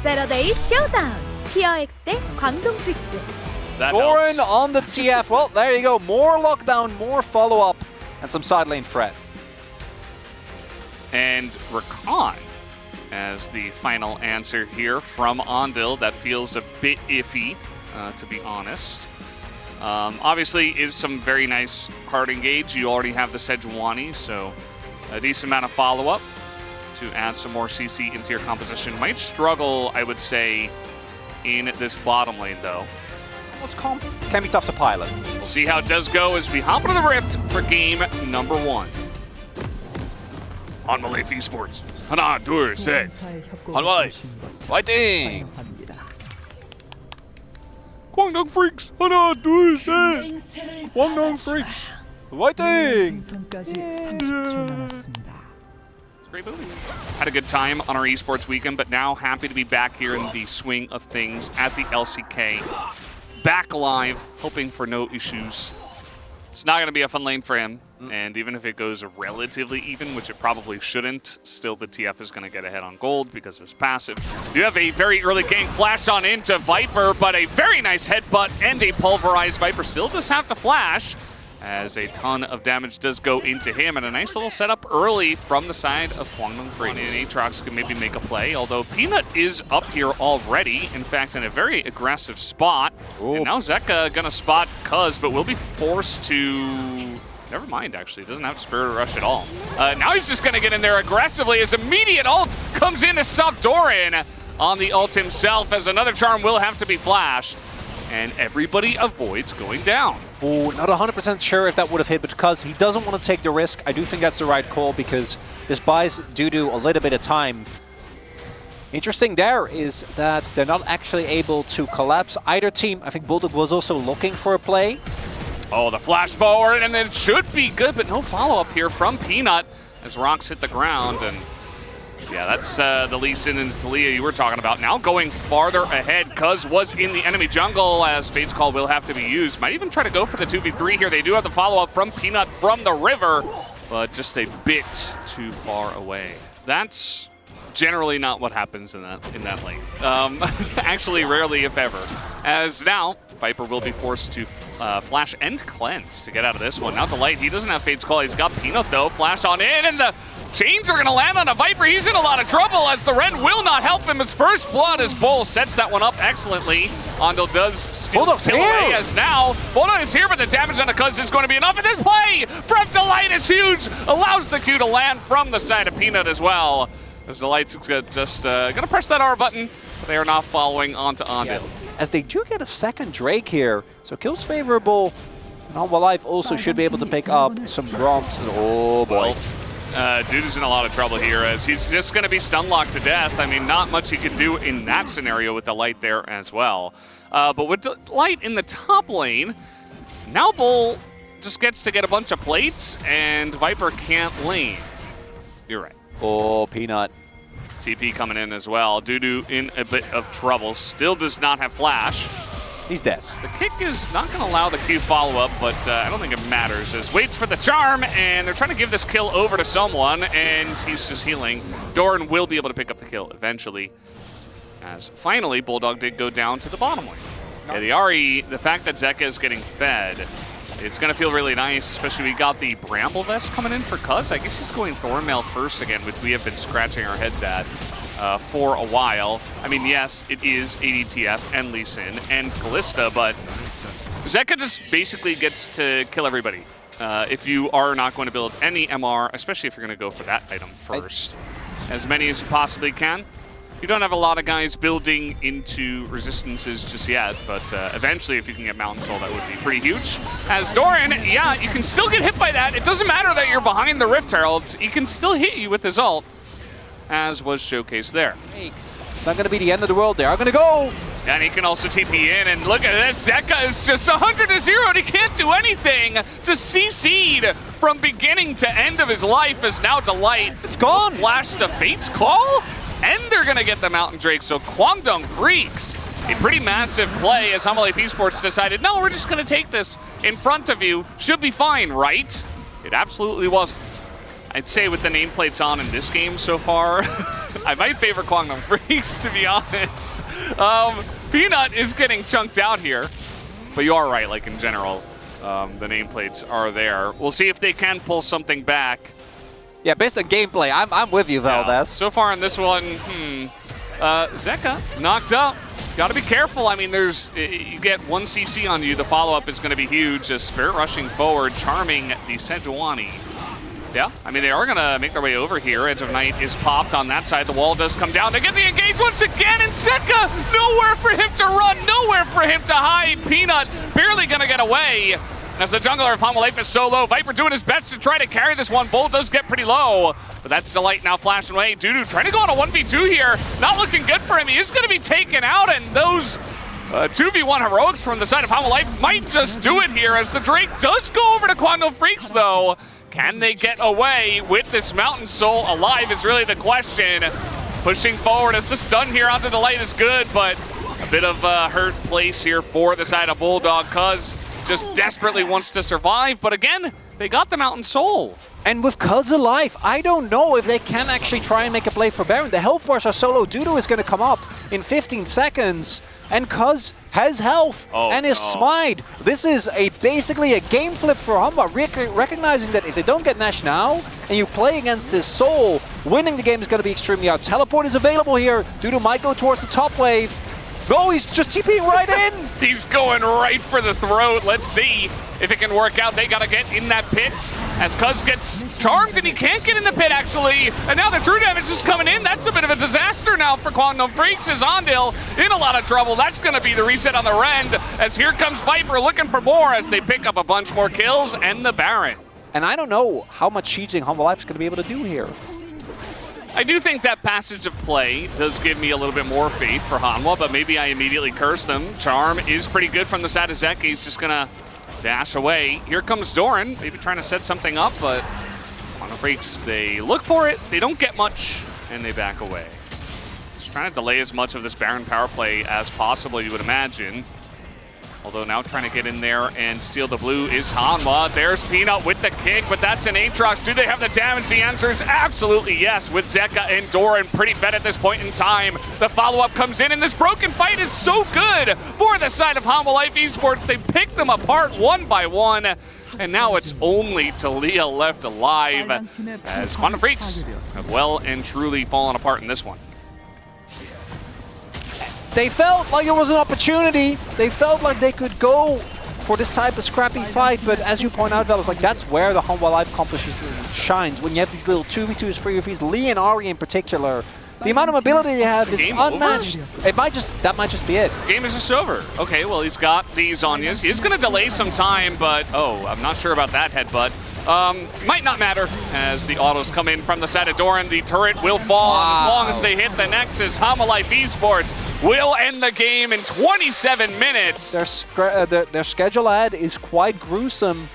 Saturday Showdown. PRX 대 광동 픽스. Doran on the TF. Well, there you go. More lockdown, more follow-up, and some side lane threat. And Rakan as the final answer here from Ondil. That feels a bit iffy, to be honest. Obviously, is some very nice hard engage. You already have the Sejuani, so a decent amount of follow-up to add some more CC into your composition. Might struggle, I would say, in this bottom lane, though. What's comp? Can be tough to pilot. We'll see how it does go as we hop into the Rift for game number 1. On Malay Esports. 하나, 둘, 셋. Hanwai. Fighting! 광동 Freaks. 하나, 둘, 셋. 광동 Freaks. Fighting! It's a great movie. Had a good time on our esports weekend, but now happy to be back here in the swing of things at the LCK. Back live, hoping for no issues. It's not going to be a fun lane for him, and even if it goes relatively even, which it probably shouldn't, still the TF is going to get ahead on gold because of his passive. You have a very early gank flash on into Viper, but a very nice headbutt and a pulverized Viper still does have to flash, as a ton of damage does go into him, and a nice little setup early from the side of Kwangdong Freaks. And Aatrox can maybe make a play, although Peanut is up here already, in fact, in a very aggressive spot. Ooh. And now Zeka gonna spot Cuz, but will be forced to... Never mind, actually. Doesn't have Spirit Rush at all. Now he's just gonna get in there aggressively as immediate ult comes in to stop Doran on the ult himself, as another charm will have to be flashed. And everybody avoids going down. Oh, not 100% sure if that would have hit, but because he doesn't want to take the risk, I do think that's the right call because this buys Dudu a little bit of time. Interesting there is that they're not actually able to collapse either team. I think Bulldog was also looking for a play. Oh, the flash forward, and it should be good, but no follow-up here from Peanut as rocks hit the ground. And yeah, that's the Lee Sin and Talia you were talking about. Now going farther ahead, Cuz was in the enemy jungle as Fate's Call will have to be used. Might even try to go for the 2v3 here. They do have the follow-up from Peanut from the river, but just a bit too far away. That's generally not what happens in that lane. Actually, rarely, if ever. As now, Viper will be forced to flash and cleanse to get out of this one. Now Delight, he doesn't have Fate's Call. He's got Peanut, though. Flash on in, and the chains are going to land on a Viper. He's in a lot of trouble as the Ren will not help him. His first blood as Bull sets that one up excellently. Ondil does steal the kill away as now Bulldog is here, but the damage on the Cuz is going to be enough. And this play from Delight is huge. Allows the Q to land from the side of Peanut as well. As Delight's just going to press that R button, but they are not following onto Ondil. Yeah. As they do get a second Drake here, so kills favorable. And Onwa Life also should be able to pick up some bronze. Oh boy. Dude is in a lot of trouble here as he's just going to be stun locked to death. I mean, not much he can do in that scenario with the Light there as well. But with the Light in the top lane, now Bull just gets to get a bunch of plates and Viper can't lane. You're right. Oh, Peanut. TP coming in as well. Dudu in a bit of trouble. Still does not have flash. He's dead. The kick is not going to allow the Q follow-up, but I don't think it matters. As waits for the charm, and they're trying to give this kill over to someone, and he's just healing. Doran will be able to pick up the kill eventually. As finally, Bulldog did go down to the bottom lane. Yeah, the RE, the fact that Zeka is getting fed, it's going to feel really nice, especially we got the Bramble Vest coming in for Cuz. I guess he's going Thornmail first again, which we have been scratching our heads at for a while. I mean, yes, it is ADTF and Lee Sin and Kalista, but Zeka just basically gets to kill everybody. If you are not going to build any MR, especially if you're going to go for that item first. As many as you possibly can. You don't have a lot of guys building into resistances just yet, but eventually if you can get Mountain Soul, that would be pretty huge. As Doran, yeah, you can still get hit by that. It doesn't matter that you're behind the Rift Herald. He can still hit you with his ult, as was showcased there. It's not going to be the end of the world. They are going to go. And he can also TP in, and look at this. Zeka is just 100-0, and he can't do anything to CC'd from beginning to end of his life as now Delight. It's gone. Flash to Fate's Call? And they're going to get the Mountain Drake, so Kwangdong Freaks, a pretty massive play as Life Esports decided, no, we're just going to take this in front of you. Should be fine, right? It absolutely wasn't. I'd say with the nameplates on in this game so far, I might favor Quantum Freaks, to be honest. Peanut is getting chunked out here, but you are right, like in general, the nameplates are there. We'll see if they can pull something back. Yeah, based on gameplay, I'm with you, Valdez. Yeah. So far in this one, Zeka knocked up. Got to be careful. I mean, you get 1 CC on you. The follow-up is going to be huge. Spirit rushing forward, charming the Sejuani. Yeah, I mean, they are going to make their way over here. Edge of Night is popped on that side. The wall does come down. They get the engage once again, and Zeka, nowhere for him to run, nowhere for him to hide. Peanut barely going to get away. As the jungler of Humble Life is so low, Viper doing his best to try to carry this one. Bull does get pretty low, but that's Delight now flashing away. Dudu trying to go on a 1v2 here. Not looking good for him. He is going to be taken out, and those 2v1 heroics from the side of Humble Life might just do it here, as the Drake does go over to Quango Freaks, though. Can they get away with this Mountain Soul alive is really the question. Pushing forward as the stun here onto Delight is good, but a bit of a hurt place here for the side of Bulldog, cuz just desperately wants to survive. But again, they got the Mountain Soul. And with Cuz alive, I don't know if they can actually try and make a play for Baron. The health bars are so low. Dudu is going to come up in 15 seconds, and Cuz has health and is smite. This is basically a game flip for Humba, recognizing that if they don't get Nash now, and you play against this Soul, winning the game is going to be extremely hard. Teleport is available here. Dudu might go towards the top wave. No, he's just TPing right in! He's going right for the throat. Let's see if it can work out. They got to get in that pit as Cuz gets charmed, and he can't get in the pit, actually. And now the true damage is coming in. That's a bit of a disaster now for Quantum Freaks, as Ondil in a lot of trouble. That's going to be the reset on the Rend, as here comes Viper looking for more as they pick up a bunch more kills and the Baron. And I don't know how much cheating Humble Life is going to be able to do here. I do think that passage of play does give me a little bit more faith for Hanwha, but maybe I immediately curse them. Charm is pretty good from the side of Zeka. He's just going to dash away. Here comes Doran, maybe trying to set something up, but Quantum Freaks, they look for it, they don't get much, and they back away. Just trying to delay as much of this Baron power play as possible, you would imagine. Although now trying to get in there and steal the blue is Hanwha. There's Peanut with the kick, but that's an Aatrox. Do they have the damage? The answer is absolutely yes, with Zeka and Doran pretty fed at this point in time. The follow-up comes in, and this broken fight is so good for the side of Humble Life Esports. They pick them apart one by one, and now it's only Talia left alive, as Quantum Freaks have well and truly fallen apart in this one. They felt like it was an opportunity. They felt like they could go for this type of scrappy fight, but as you point out, Vel, like that's where the Humble Life composition shines. When you have these little 2v2s, 3v3s, Lee and Ari in particular, the amount of mobility they have is unmatched. That might just be it. Game is just over. Okay, well, he's got the Zhonya's. He is going to delay some time, but I'm not sure about that headbutt. Might not matter as the autos come in from the side of Doran. The turret will fall, and as long as they hit the Nexus, Humble Life Esports will end the game in 27 minutes. Their schedule ad is quite gruesome.